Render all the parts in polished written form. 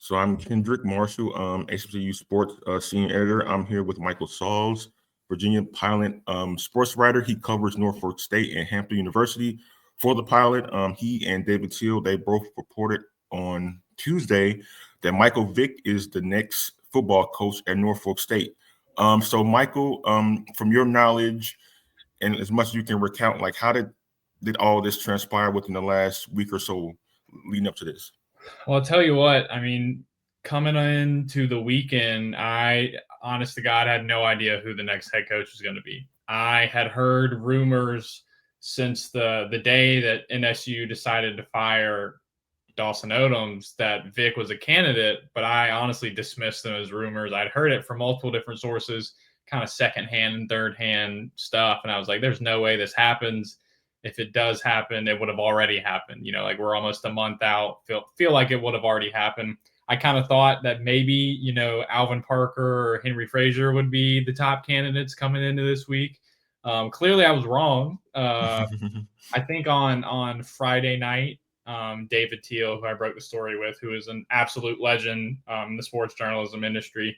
So I'm Kendrick Marshall, HBCU Sports senior editor. I'm here with Michael Sauls, Virginia-Pilot sports writer. He covers Norfolk State and Hampton University for the Pilot. He and David Teal, they both reported on Tuesday that Michael Vick is the next football coach at Norfolk State. So Michael, from your knowledge and as much as you can recount, like how did all this transpire within the last week or so leading up to this? Well, I'll tell you what, I mean, coming into the weekend, I, honest to God, had no idea who the next head coach was going to be. I had heard rumors since the day that NSU decided to fire Dawson Odoms that Vic was a candidate, but I honestly dismissed them as rumors. I'd heard it from multiple different sources, kind of secondhand and third-hand stuff, and I was like, there's no way this happens. If it does happen, it would have already happened. Like we're almost a month out. Feel like it would have already happened. I kind of thought that maybe, Alvin Parker or Henry Frazier would be the top candidates coming into this week. Clearly I was wrong. I think on Friday night, David Teal, who I broke the story with, who is an absolute legend in the sports journalism industry,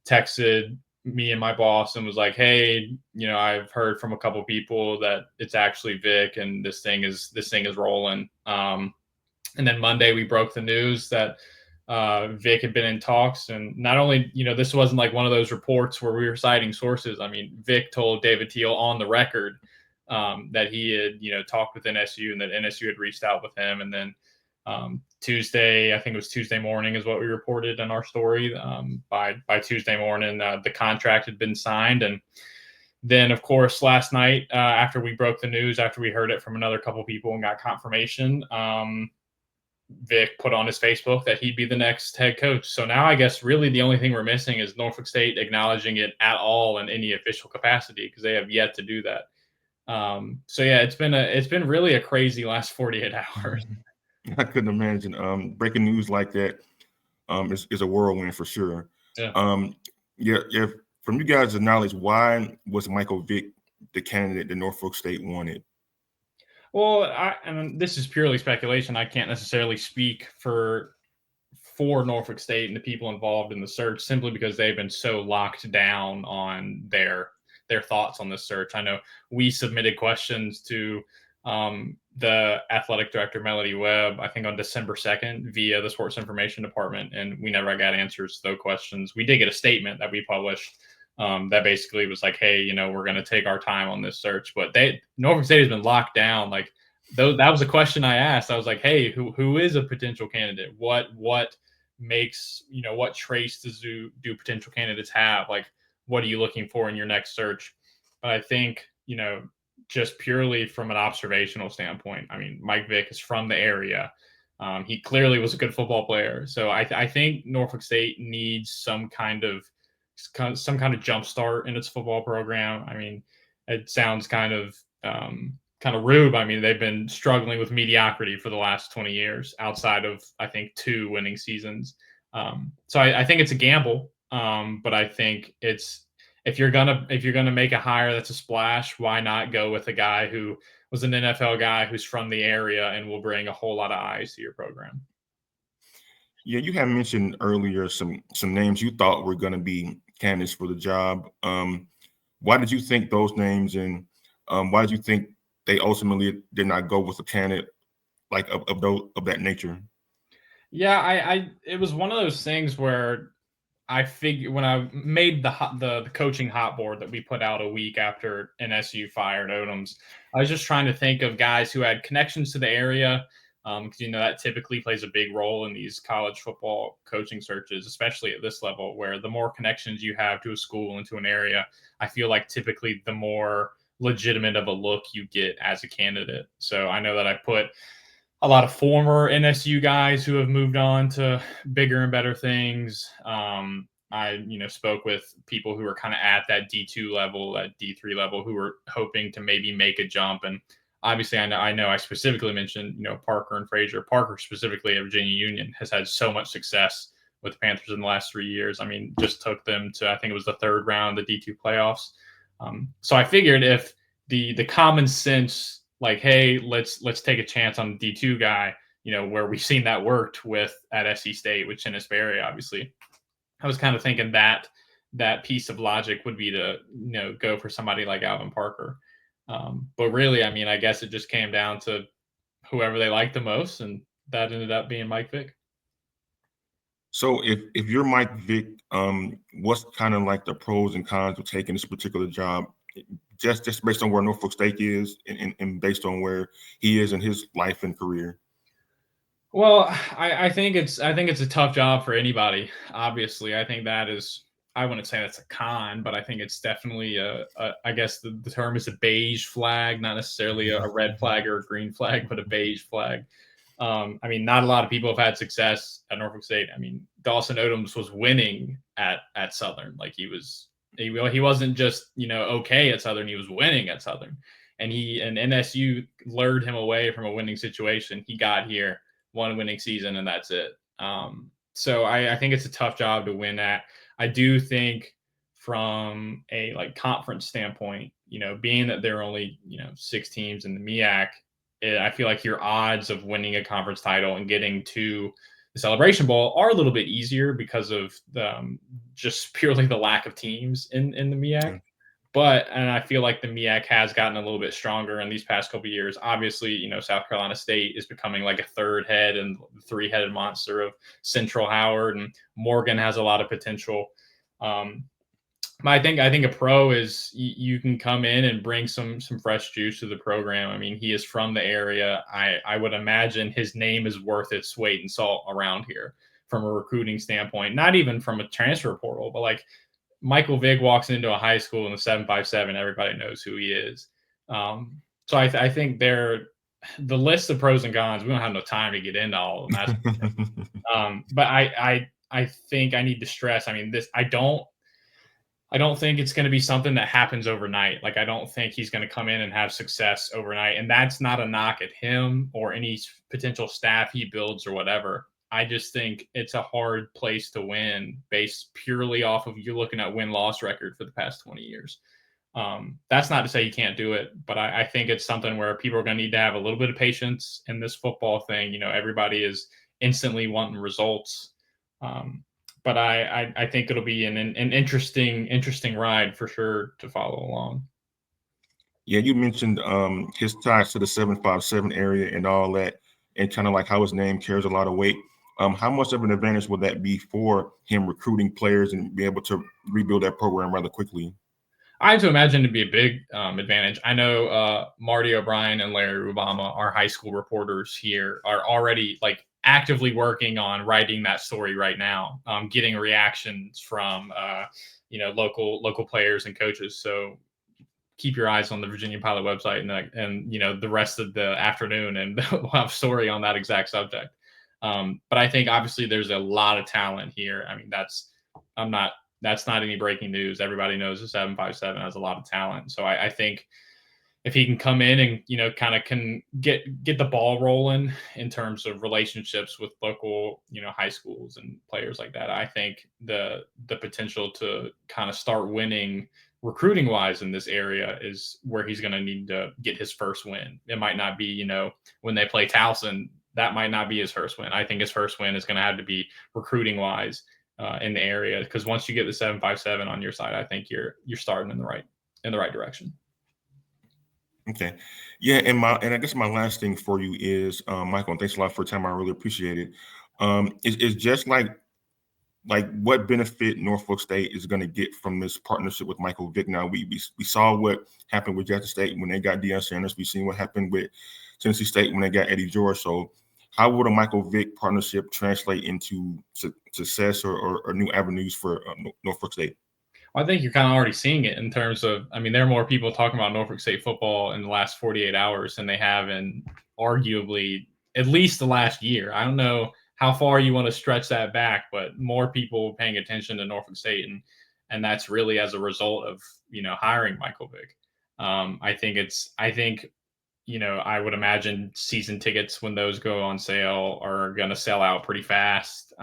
texted me and my boss and was like, hey, I've heard from a couple people that it's actually Vic and this thing is rolling. And then Monday we broke the news that Vic had been in talks, and not only, this wasn't like one of those reports where we were citing sources. I mean, Vic told David Teal on the record that he had, talked with NSU and that NSU had reached out with him. And then Tuesday, I think it was Tuesday morning is what we reported in our story. By Tuesday morning, the contract had been signed. And then, of course, last night, after we broke the news, after we heard it from another couple people and got confirmation, Vic put on his Facebook that he'd be the next head coach. So now I guess really the only thing we're missing is Norfolk State acknowledging it at all in any official capacity, because they have yet to do that. So yeah, it's been really a crazy last 48 hours. I couldn't imagine. Breaking news like that is a whirlwind for sure. Yeah. Yeah. From you guys' knowledge, why was Michael Vick the candidate that Norfolk State wanted? Well, and this is purely speculation. I can't necessarily speak for Norfolk State and the people involved in the search, simply because they've been so locked down on their thoughts on this search. I know we submitted questions to the athletic director, Melody Webb, I think on December 2nd via the sports information department, and we never got answers to those questions. We did get a statement that we published that basically was like, hey, we're going to take our time on this search. But Norfolk State has been locked down. Like, that was a question I asked. I was like, hey, who is a potential candidate? What makes, what traits do potential candidates have? Like, what are you looking for in your next search? But I think, just purely from an observational standpoint, I mean, Mike Vick is from the area. He clearly was a good football player. So I think Norfolk State needs some kind of jump start in its football program. I mean, it sounds kind of rude. I mean, they've been struggling with mediocrity for the last 20 years outside of, I think, 2 winning seasons. So I think it's a gamble. But I think if you're gonna make a hire that's a splash, why not go with a guy who was an NFL guy who's from the area and will bring a whole lot of eyes to your program? Yeah, you had mentioned earlier some names you thought were going to be candidates for the job. Why did you think those names, and why did you think they ultimately did not go with a candidate like of that nature? Yeah, it was one of those things where I figured when I made the coaching hot board that we put out a week after NSU fired Odoms, I was just trying to think of guys who had connections to the area, because that typically plays a big role in these college football coaching searches, especially at this level, where the more connections you have to a school and to an area, I feel like typically the more legitimate of a look you get as a candidate. So I know that I put a lot of former NSU guys who have moved on to bigger and better things. I spoke with people who are kind of at that D2 level, that D3 level, who were hoping to maybe make a jump. And obviously, I know I specifically mentioned, Parker and Frazier. Parker specifically at Virginia Union has had so much success with the Panthers in the last 3 years. I mean, just took them to, I think it was the 3rd round of the D2 playoffs. So I figured if the common sense, like, hey, let's take a chance on the D2 guy, where we've seen that worked with at SC State with Chennis Berry, obviously. I was kind of thinking that piece of logic would be to, go for somebody like Alvin Parker. But really, I mean, I guess it just came down to whoever they liked the most, and that ended up being Mike Vick. So if you're Mike Vick, what's kind of like the pros and cons of taking this particular job, just based on where Norfolk State is and based on where he is in his life and career? Well, I think it's a tough job for anybody. Obviously, I think that is. I wouldn't say that's a con, but I think it's definitely I guess the term is a beige flag, not necessarily a red flag or a green flag, but a beige flag. I mean, not a lot of people have had success at Norfolk State. I mean, Dawson Odoms was winning at Southern. Like he wasn't just, okay at Southern. He was winning at Southern, and NSU lured him away from a winning situation. He got here, one winning season, and that's it. So I think it's a tough job to win at. I do think from a conference standpoint, being that there are only, 6 teams in the MEAC, I feel like your odds of winning a conference title and getting to the Celebration Bowl are a little bit easier because of just purely the lack of teams in the MEAC. And I feel like the MEAC has gotten a little bit stronger in these past couple of years. Obviously, South Carolina State is becoming like a third head and three-headed monster of Central Howard, and Morgan has a lot of potential. But I think a pro is you can come in and bring some fresh juice to the program. I mean, he is from the area. I would imagine his name is worth its weight in salt around here from a recruiting standpoint, not even from a transfer portal, but Michael Vick walks into a high school in the 757, everybody knows who he is. So I think the list of pros and cons, we don't have no time to get into all of them. But I think I need to stress, I mean, I don't think it's going to be something that happens overnight. I don't think he's going to come in and have success overnight. And that's not a knock at him or any potential staff he builds or whatever. I just think it's a hard place to win based purely off of you're looking at win-loss record for the past 20 years. That's not to say you can't do it, but I think it's something where people are going to need to have a little bit of patience in this football thing. Everybody is instantly wanting results. But I think it'll be an interesting ride for sure to follow along. Yeah, you mentioned his ties to the 757 area and all that, and kind of like how his name carries a lot of weight. How much of an advantage would that be for him recruiting players and be able to rebuild that program rather quickly? I have to imagine to be a big advantage. I know Marty O'Brien and Larry Rubama, our high school reporters here, are already actively working on writing that story right now, getting reactions from local players and coaches. So keep your eyes on the Virginia-Pilot website and the rest of the afternoon, and we'll have a story on that exact subject. But I think obviously there's a lot of talent here. I mean, that's not any breaking news. Everybody knows the 757 has a lot of talent. So I think if he can come in and, kind of can get the ball rolling in terms of relationships with local, high schools and players like that, I think the potential to kind of start winning recruiting wise in this area is where he's going to need to get his first win. It might not be, when they play Towson, that might not be his first win. I think his first win is going to have to be recruiting wise in the area, because once you get the 757 on your side, I think you're starting in the right direction. Okay. Yeah, and I guess my last thing for you is, Michael, and thanks a lot for your time. I really appreciate it. It's just like what benefit Norfolk State is going to get from this partnership with Michael Vick. Now, we saw what happened with Jackson State when they got Deion Sanders. We've seen what happened with Tennessee State when they got Eddie George. So how would a Michael Vick partnership translate into success or new avenues for Norfolk State? Well, I think you're kind of already seeing it in terms of, I mean, there are more people talking about Norfolk State football in the last 48 hours than they have in arguably at least the last year. I don't know how far you want to stretch that back, but more people paying attention to Norfolk State, and that's really as a result of hiring Michael Vick. I think I would imagine season tickets, when those go on sale, are going to sell out pretty fast.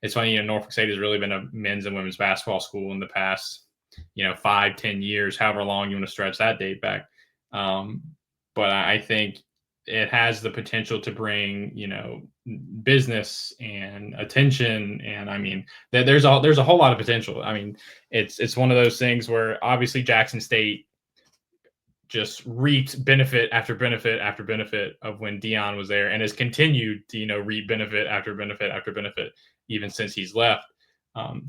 It's funny, Norfolk State has really been a men's and women's basketball school in the past, 5-10 years, however long you want to stretch that date back. But I think it has the potential to bring, business and attention. And I mean, there's a whole lot of potential. I mean, it's one of those things where obviously Jackson State just reaped benefit after benefit after benefit of when Dion was there, and has continued to, reap benefit after benefit after benefit, even since he's left.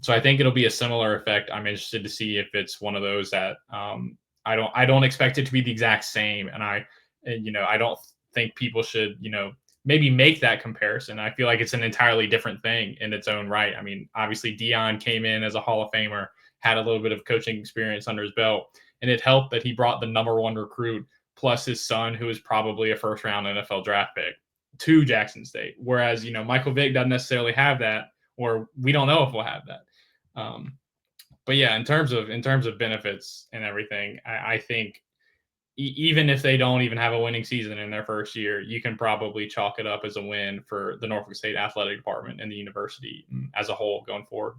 So I think it'll be a similar effect. I'm interested to see if it's one of those that I don't expect it to be the exact same. And I don't think people should, maybe make that comparison. I feel like it's an entirely different thing in its own right. I mean, obviously Dion came in as a Hall of Famer, had a little bit of coaching experience under his belt, and it helped that he brought the #1 recruit plus his son, who is probably a first-round NFL draft pick, to Jackson State. Whereas, Michael Vick doesn't necessarily have that, or we don't know if we'll have that. But yeah, in terms of benefits and everything, I think even if they don't even have a winning season in their first year, you can probably chalk it up as a win for the Norfolk State athletic department and the university as a whole going forward.